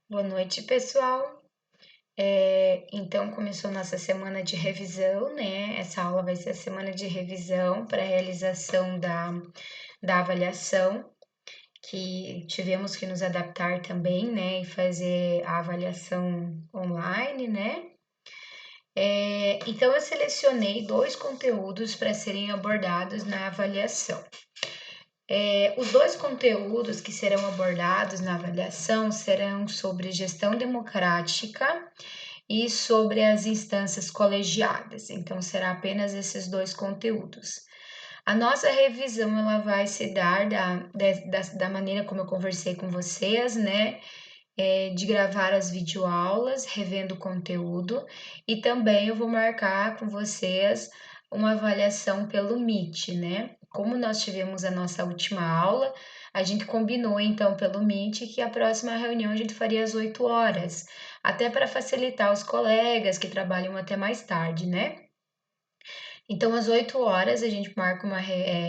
Boa noite, pessoal. Então, começou nossa semana de revisão, né? Essa aula vai ser a semana de revisão para a realização da avaliação, que tivemos que nos adaptar também, né? E fazer a avaliação online, né? Então, eu selecionei dois conteúdos para serem abordados na avaliação. Os dois conteúdos que serão abordados na avaliação serão sobre gestão democrática e sobre as instâncias colegiadas. Então, será apenas esses dois conteúdos. A nossa revisão ela vai se dar da maneira como eu conversei com vocês, né? De gravar as videoaulas, revendo o conteúdo, e também eu vou marcar com vocês uma avaliação pelo Meet, né? Como nós tivemos a nossa última aula, a gente combinou então pelo Meet que a próxima reunião a gente faria às 8 horas, até para facilitar os colegas que trabalham até mais tarde, né? Então, às 8 horas a gente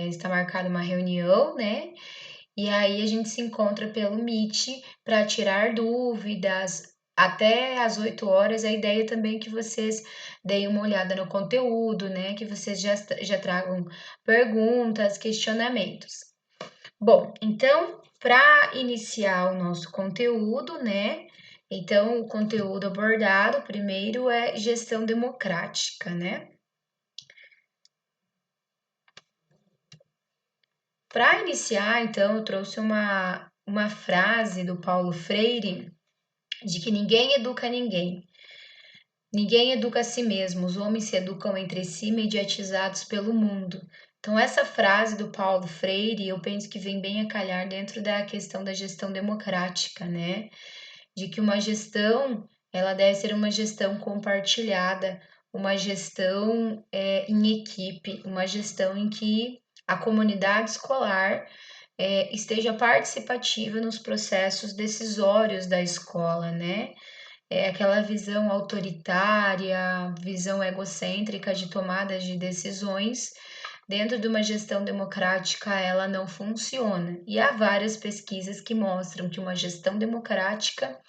está marcada uma reunião, né? E aí a gente se encontra pelo Meet para tirar dúvidas. Até às 8 horas, a ideia também é que vocês deem uma olhada no conteúdo, né? Que vocês já tragam perguntas, questionamentos. Bom, então, para iniciar o nosso conteúdo, né? Então, o conteúdo abordado primeiro é gestão democrática, né? Para iniciar, então, eu trouxe uma frase do Paulo Freire de que ninguém educa ninguém. Ninguém educa a si mesmo, os homens se educam entre si, mediatizados pelo mundo. Então, essa frase do Paulo Freire, eu penso que vem bem a calhar dentro da questão da gestão democrática, né? De que uma gestão, ela deve ser uma gestão compartilhada, uma gestão em equipe, uma gestão em que a comunidade escolar esteja participativa nos processos decisórios da escola, né? Aquela visão autoritária, visão egocêntrica de tomadas de decisões, dentro de uma gestão democrática, ela não funciona. E há várias pesquisas que mostram que uma gestão democrática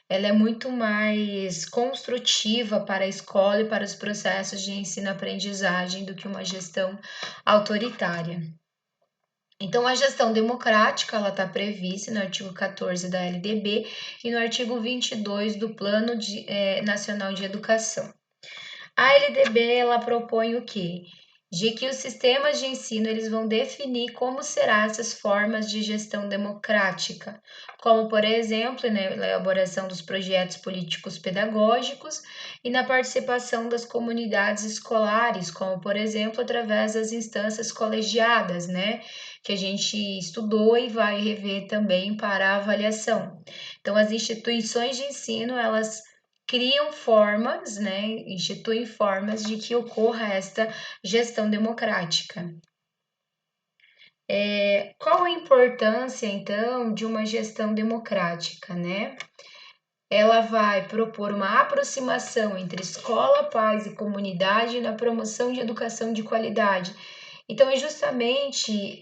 ela é muito mais construtiva para a escola e para os processos de ensino-aprendizagem do que uma gestão autoritária. Então, a gestão democrática ela está prevista no artigo 14 da LDB e no artigo 22 do Nacional de Educação. A LDB ela propõe o quê? De que os sistemas de ensino eles vão definir como serão essas formas de gestão democrática, como, por exemplo, na elaboração dos projetos políticos pedagógicos e na participação das comunidades escolares, como, por exemplo, através das instâncias colegiadas, né? Que a gente estudou e vai rever também para a avaliação. Então, as instituições de ensino, elas criam formas, né, instituem formas de que ocorra esta gestão democrática. Qual a importância, então, de uma gestão democrática, né? Ela vai propor uma aproximação entre escola, pais e comunidade na promoção de educação de qualidade. Então, é justamente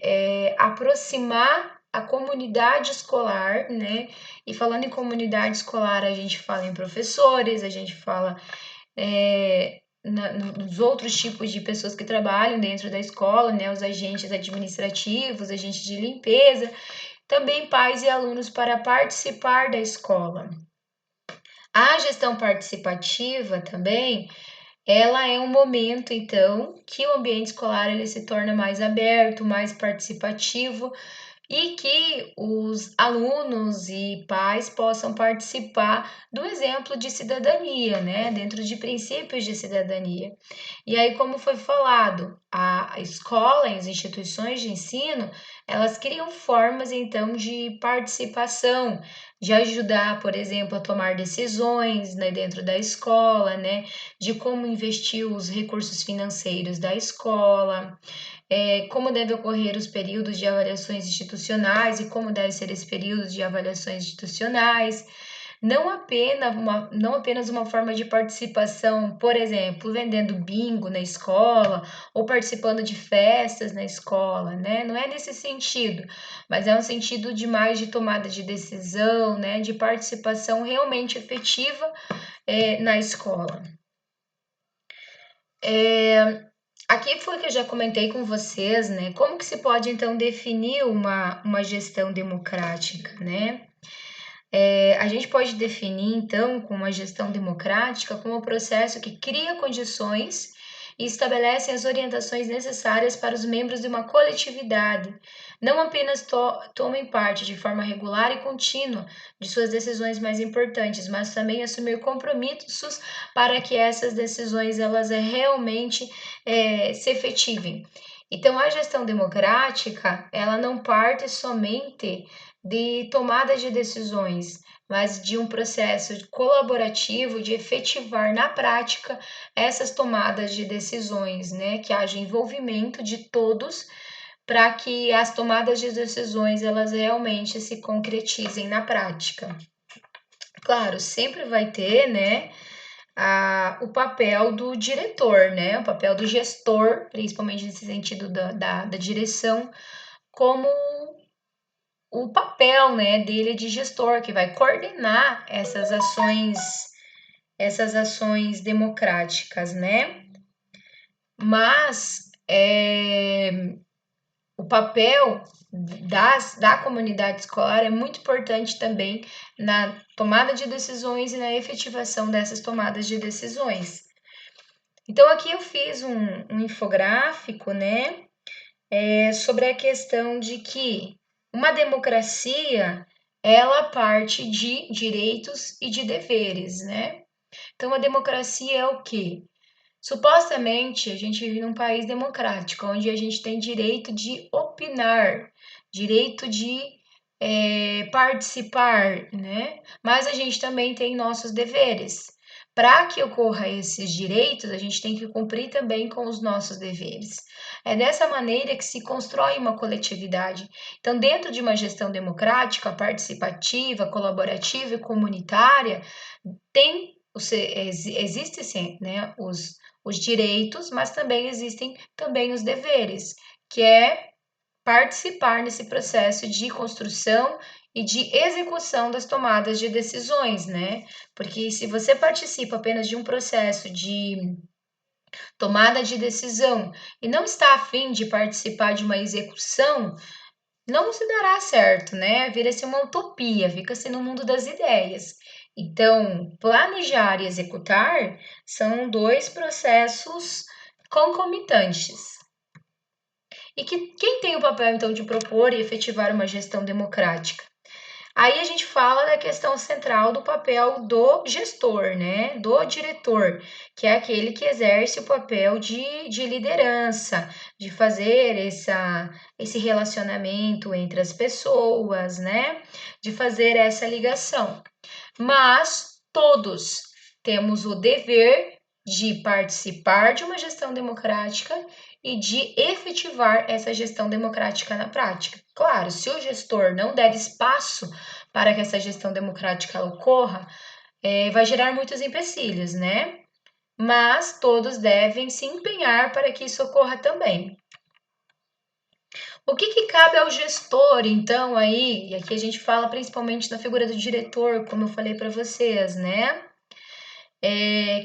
aproximar a comunidade escolar, né? E falando em comunidade escolar, a gente fala em professores, a gente fala nos outros tipos de pessoas que trabalham dentro da escola, né? Os agentes administrativos, agentes de limpeza, também pais e alunos para participar da escola. A gestão participativa também, ela é um momento, então, que o ambiente escolar ele se torna mais aberto, mais participativo e que os alunos e pais possam participar do exemplo de cidadania, né? Dentro de princípios de cidadania. E aí, como foi falado, a escola e as instituições de ensino, elas criam formas, então, de participação, de ajudar, por exemplo, a tomar decisões, né, dentro da escola, né, de como investir os recursos financeiros da escola, como deve ocorrer os períodos de avaliações institucionais e como deve ser esse período de avaliações institucionais, não apenas uma forma de participação, por exemplo, vendendo bingo na escola ou participando de festas na escola, né? Não é nesse sentido, mas é um sentido de mais de tomada de decisão, né? De participação realmente efetiva na escola. Aqui foi que eu já comentei com vocês, né? Como que se pode então definir uma gestão democrática, né? A gente pode definir, então, com uma gestão democrática como um processo que cria condições e estabelece as orientações necessárias para os membros de uma coletividade, não apenas tomem parte de forma regular e contínua de suas decisões mais importantes, mas também assumir compromissos para que essas decisões elas realmente se efetivem. Então, a gestão democrática, ela não parte somente de tomada de decisões, mas de um processo colaborativo de efetivar na prática essas tomadas de decisões, né? Que haja envolvimento de todos para que as tomadas de decisões elas realmente se concretizem na prática. Claro, sempre vai ter, né, o papel do diretor, né, o papel do gestor, principalmente nesse sentido da direção, como o papel, né, dele de gestor, que vai coordenar essas ações democráticas, né? Mas o papel da comunidade escolar é muito importante também na tomada de decisões e na efetivação dessas tomadas de decisões. Então, aqui eu fiz um infográfico, né, sobre a questão de que uma democracia, ela parte de direitos e de deveres, né? Então, a democracia é o quê? Supostamente, a gente vive num país democrático, onde a gente tem direito de opinar, direito de participar, né? Mas a gente também tem nossos deveres. Para que ocorra esses direitos, a gente tem que cumprir também com os nossos deveres. É dessa maneira que se constrói uma coletividade. Então, dentro de uma gestão democrática, participativa, colaborativa e comunitária, existe sim, né, os direitos, mas também existem também os deveres, que é participar nesse processo de construção e de execução das tomadas de decisões, né? Porque se você participa apenas de um processo de tomada de decisão e não está afim de participar de uma execução, não se dará certo, né? Vira-se uma utopia, fica-se no mundo das ideias. Então, planejar e executar são dois processos concomitantes. E quem tem o papel, então, de propor e efetivar uma gestão democrática? Aí a gente fala da questão central do papel do gestor, né? Do diretor, que é aquele que exerce o papel de liderança, de fazer esse relacionamento entre as pessoas, né? De fazer essa ligação. Mas todos temos o dever de participar de uma gestão democrática e de efetivar essa gestão democrática na prática. Claro, se o gestor não der espaço para que essa gestão democrática ocorra, vai gerar muitos empecilhos, né? Mas todos devem se empenhar para que isso ocorra também. O que cabe ao gestor, então, aí? E aqui a gente fala principalmente na figura do diretor, como eu falei para vocês, né?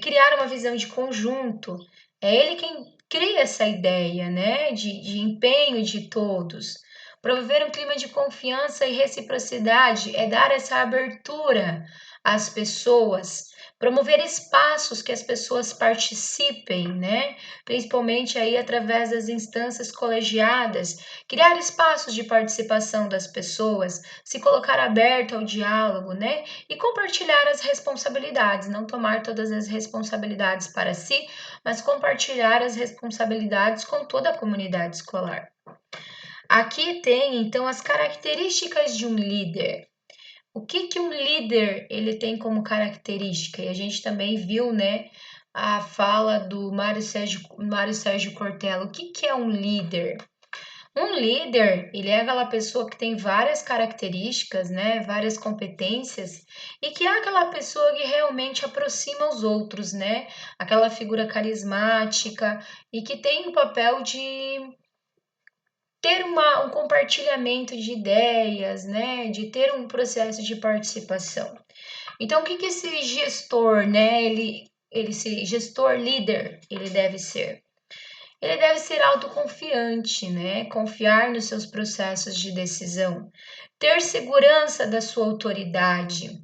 Criar uma visão de conjunto. É ele quem cria essa ideia, né, de empenho de todos. Promover um clima de confiança e reciprocidade é dar essa abertura às pessoas, promover espaços que as pessoas participem, né? Principalmente aí através das instâncias colegiadas, criar espaços de participação das pessoas, se colocar aberto ao diálogo, né? E compartilhar as responsabilidades, não tomar todas as responsabilidades para si, mas compartilhar as responsabilidades com toda a comunidade escolar. Aqui tem então as características de um líder. O que um líder ele tem como característica? E a gente também viu, né, a fala do Mário Sérgio Cortella. O que é um líder? Um líder, ele é aquela pessoa que tem várias características, né, várias competências, e que é aquela pessoa que realmente aproxima os outros, né? Aquela figura carismática e que tem o papel de ter um compartilhamento de ideias, né, de ter um processo de participação. Então, o que que esse gestor, né, esse gestor líder, ele deve ser? Ele deve ser autoconfiante, né? Confiar nos seus processos de decisão, ter segurança da sua autoridade,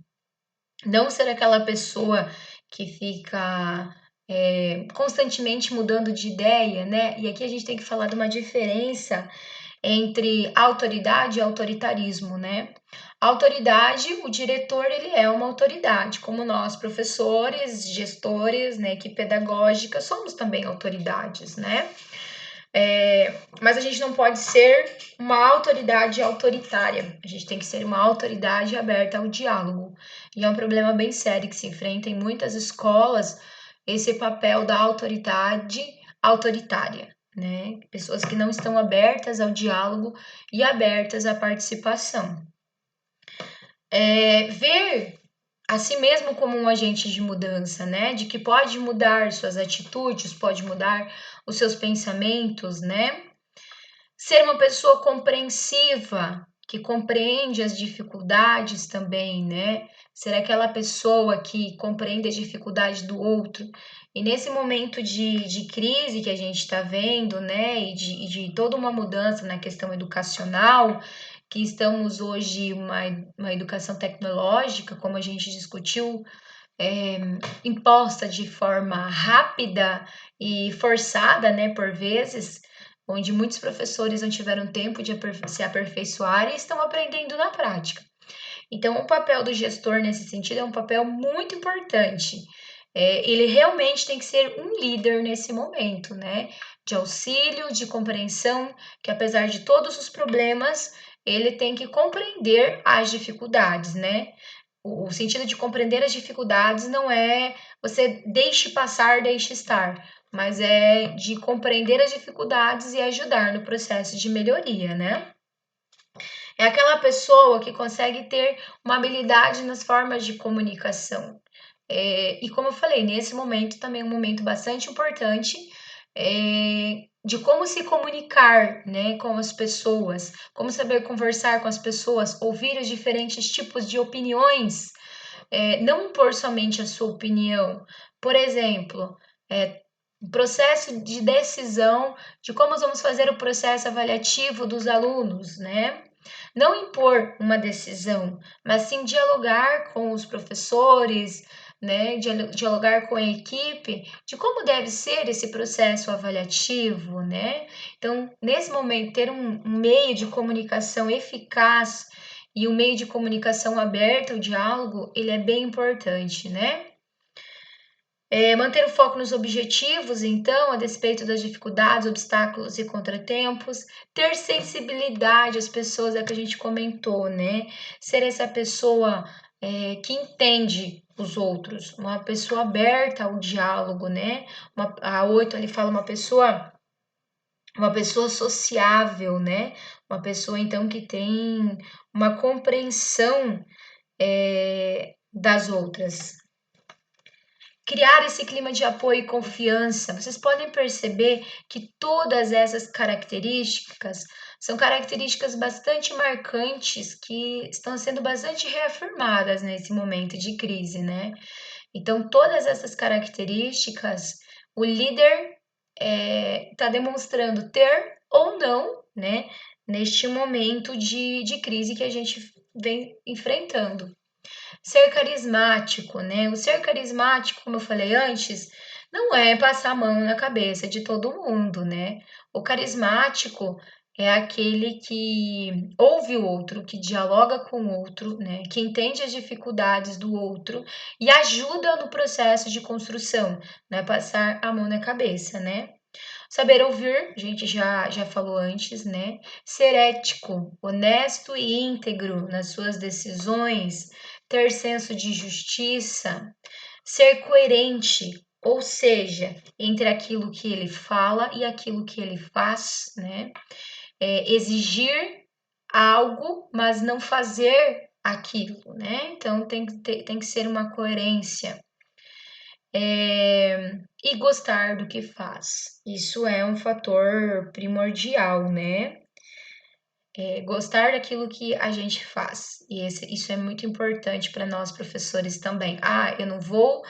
não ser aquela pessoa que fica constantemente mudando de ideia, né? E aqui a gente tem que falar de uma diferença entre autoridade e autoritarismo, né? Autoridade, o diretor, ele é uma autoridade, como nós, professores, gestores, né, equipe pedagógica, somos também autoridades, né? Mas a gente não pode ser uma autoridade autoritária, a gente tem que ser uma autoridade aberta ao diálogo. E é um problema bem sério que se enfrenta em muitas escolas, esse papel da autoridade autoritária, né? Pessoas que não estão abertas ao diálogo e abertas à participação. Ver a si mesmo como um agente de mudança, né? De que pode mudar suas atitudes, pode mudar os seus pensamentos, né? Ser uma pessoa compreensiva, que compreende as dificuldades também, né? Ser aquela pessoa que compreende as dificuldades do outro. E nesse momento de crise que a gente está vendo, né? E de toda uma mudança na questão educacional, que estamos hoje uma educação tecnológica, como a gente discutiu, é, imposta de forma rápida e forçada, né, por vezes, onde muitos professores não tiveram tempo de se aperfeiçoar e estão aprendendo na prática. Então, o papel do gestor nesse sentido é um papel muito importante. Ele realmente tem que ser um líder nesse momento, né? De auxílio, de compreensão, que apesar de todos os problemas, ele tem que compreender as dificuldades, né? O sentido de compreender as dificuldades não é você deixe passar, deixe estar, mas é de compreender as dificuldades e ajudar no processo de melhoria, né? É aquela pessoa que consegue ter uma habilidade nas formas de comunicação. E como eu falei, nesse momento também é um momento bastante importante de como se comunicar, né, com as pessoas, como saber conversar com as pessoas, ouvir os diferentes tipos de opiniões, não impor somente a sua opinião. Por exemplo, processo de decisão de como vamos fazer o processo avaliativo dos alunos, né? Não impor uma decisão, mas sim dialogar com os professores, né? Dialogar com a equipe de como deve ser esse processo avaliativo, né? Então, nesse momento, ter um meio de comunicação eficaz e um meio de comunicação aberto ao diálogo, ele é bem importante, né? Manter o foco nos objetivos, então, a despeito das dificuldades, obstáculos e contratempos, ter sensibilidade às pessoas, é que a gente comentou, né? Ser essa pessoa que entende os outros, uma pessoa aberta ao diálogo, né? A 8 ali fala uma pessoa sociável, né? Uma pessoa, então, que tem uma compreensão das outras. Criar esse clima de apoio e confiança. Vocês podem perceber que todas essas características são características bastante marcantes que estão sendo bastante reafirmadas nesse momento de crise, né? Então, todas essas características, o líder está demonstrando ter ou não, né? Neste momento de crise que a gente vem enfrentando. Ser carismático, né? O ser carismático, como eu falei antes, não é passar a mão na cabeça de todo mundo, né? O carismático é aquele que ouve o outro, que dialoga com o outro, né? Que entende as dificuldades do outro e ajuda no processo de construção, não é passar a mão na cabeça, né? Saber ouvir, a gente já falou antes, né? Ser ético, honesto e íntegro nas suas decisões, ter senso de justiça, ser coerente, ou seja, entre aquilo que ele fala e aquilo que ele faz, né? exigir algo, mas não fazer aquilo, né? Então tem que ser uma coerência. E gostar do que faz. Isso é um fator primordial, né? Gostar daquilo que a gente faz. E isso é muito importante para nós professores também. Ah, eu não vou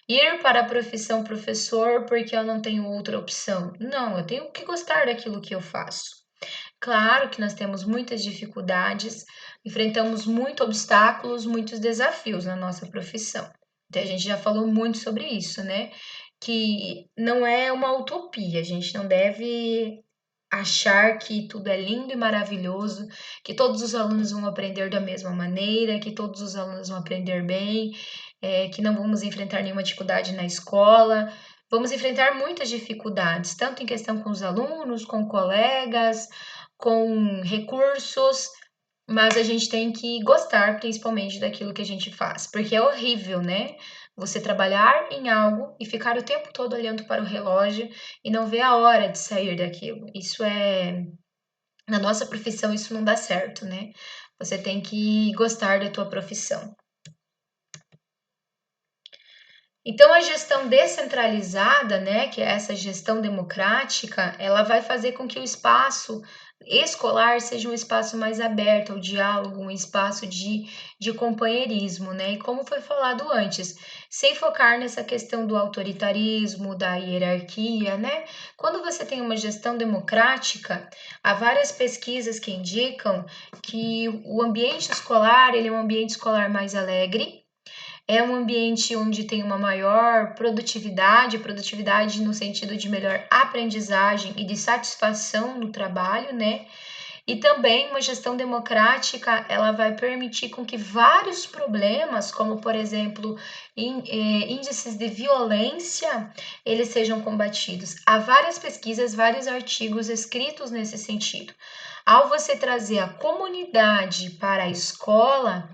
ir para a profissão professor porque eu não tenho outra opção. Não, eu tenho que gostar daquilo que eu faço. Claro que nós temos muitas dificuldades, enfrentamos muitos obstáculos, muitos desafios na nossa profissão. Então, a gente já falou muito sobre isso, né? Que não é uma utopia, a gente não deve achar que tudo é lindo e maravilhoso, que todos os alunos vão aprender da mesma maneira, que todos os alunos vão aprender bem, que não vamos enfrentar nenhuma dificuldade na escola. Vamos enfrentar muitas dificuldades, tanto em questão com os alunos, com colegas, com recursos, mas a gente tem que gostar principalmente daquilo que a gente faz, porque é horrível, né? Você trabalhar em algo e ficar o tempo todo olhando para o relógio e não ver a hora de sair daquilo. Na nossa profissão, isso não dá certo, né? Você tem que gostar da tua profissão. Então, a gestão descentralizada, né, que é essa gestão democrática, ela vai fazer com que o espaço escolar seja um espaço mais aberto ao diálogo, um espaço de companheirismo, né? E como foi falado antes, sem focar nessa questão do autoritarismo, da hierarquia, né? Quando você tem uma gestão democrática, há várias pesquisas que indicam que o ambiente escolar, ele é um ambiente escolar mais alegre, é um ambiente onde tem uma maior produtividade, produtividade no sentido de melhor aprendizagem e de satisfação no trabalho, né? E também uma gestão democrática, ela vai permitir com que vários problemas, como por exemplo, índices de violência, eles sejam combatidos. Há várias pesquisas, vários artigos escritos nesse sentido. Ao você trazer a comunidade para a escola,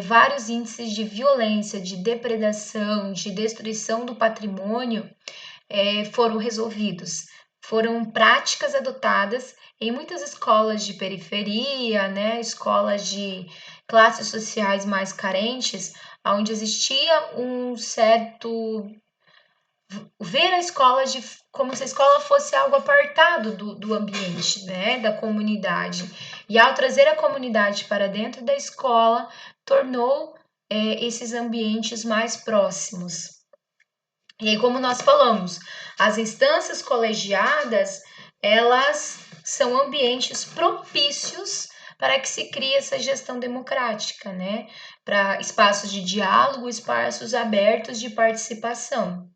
vários índices de violência, de depredação, de destruição do patrimônio foram resolvidos. Foram práticas adotadas em muitas escolas de periferia, né, escolas de classes sociais mais carentes, onde existia um certo ver a escola como se a escola fosse algo apartado do ambiente, né, da comunidade. E ao trazer a comunidade para dentro da escola, tornou esses ambientes mais próximos. E aí, como nós falamos, as instâncias colegiadas, elas são ambientes propícios para que se crie essa gestão democrática, né? Para espaços de diálogo, espaços abertos de participação.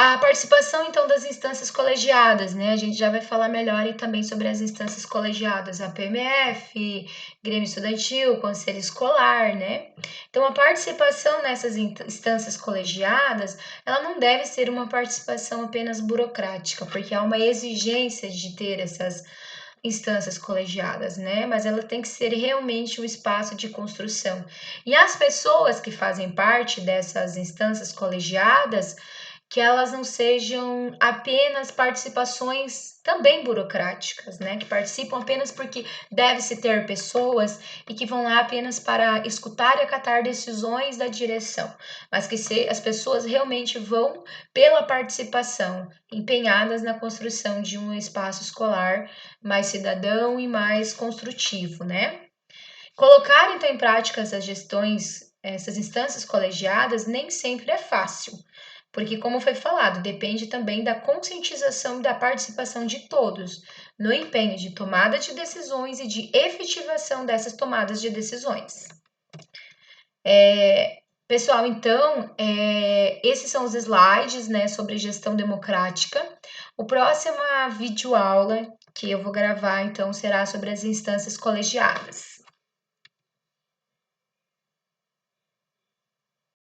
A participação, então, das instâncias colegiadas, né? A gente já vai falar melhor e também sobre as instâncias colegiadas, a PMF, Grêmio Estudantil, Conselho Escolar, né? Então, a participação nessas instâncias colegiadas, ela não deve ser uma participação apenas burocrática, porque há uma exigência de ter essas instâncias colegiadas, né? Mas ela tem que ser realmente um espaço de construção. E as pessoas que fazem parte dessas instâncias colegiadas, que elas não sejam apenas participações também burocráticas, né? Que participam apenas porque deve-se ter pessoas e que vão lá apenas para escutar e acatar decisões da direção, mas que as pessoas realmente vão pela participação, empenhadas na construção de um espaço escolar mais cidadão e mais construtivo, né? Colocar então em prática essas gestões, essas instâncias colegiadas, nem sempre é fácil, porque, como foi falado, depende também da conscientização e da participação de todos no empenho de tomada de decisões e de efetivação dessas tomadas de decisões. Pessoal, então, esses são os slides, né, sobre gestão democrática. O próxima videoaula que eu vou gravar, então, será sobre as instâncias colegiadas.